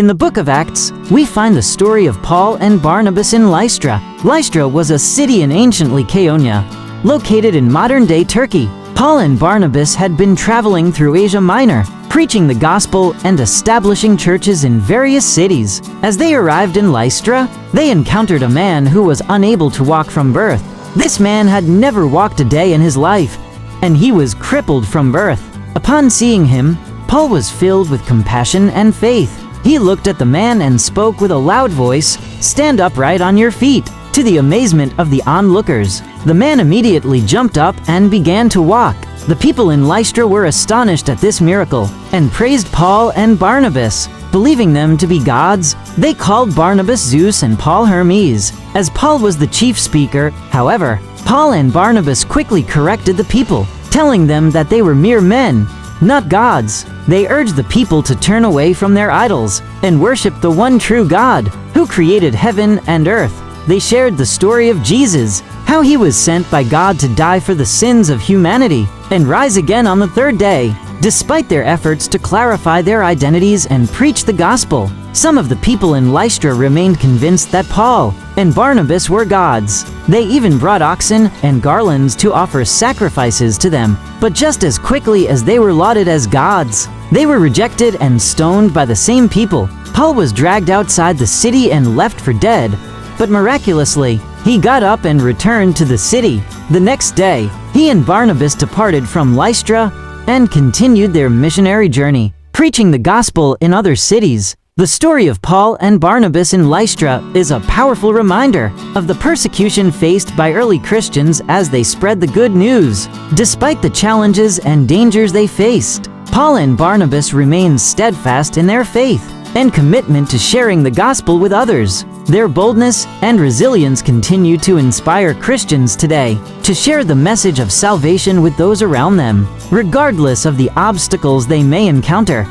In the book of Acts, we find the story of Paul and Barnabas in Lystra. Lystra was a city in ancient Lycaonia, located in modern-day Turkey. Paul and Barnabas had been traveling through Asia Minor, preaching the gospel and establishing churches in various cities. As they arrived in Lystra, they encountered a man who was unable to walk from birth. This man had never walked a day in his life, and he was crippled from birth. Upon seeing him, Paul was filled with compassion and faith. He looked at the man and spoke with a loud voice, "Stand upright on your feet." To the amazement of the onlookers, the man immediately jumped up and began to walk. The people in Lystra were astonished at this miracle and praised Paul and Barnabas. Believing them to be gods, they called Barnabas Zeus and Paul Hermes, as Paul was the chief speaker. However, Paul and Barnabas quickly corrected the people, telling them that they were mere men, not gods. They urged the people to turn away from their idols and worship the one true God, who created heaven and earth. They shared the story of Jesus, how he was sent by God to die for the sins of humanity and rise again on the third day. Despite their efforts to clarify their identities and preach the gospel, some of the people in Lystra remained convinced that Paul and Barnabas were gods. They even brought oxen and garlands to offer sacrifices to them. But just as quickly as they were lauded as gods, they were rejected and stoned by the same people. Paul was dragged outside the city and left for dead, but miraculously, he got up and returned to the city. The next day, he and Barnabas departed from Lystra and continued their missionary journey, preaching the gospel in other cities. The story of Paul and Barnabas in Lystra is a powerful reminder of the persecution faced by early Christians as they spread the good news. Despite the challenges and dangers they faced, Paul and Barnabas remained steadfast in their faith and commitment to sharing the gospel with others. Their boldness and resilience continue to inspire Christians today to share the message of salvation with those around them, regardless of the obstacles they may encounter.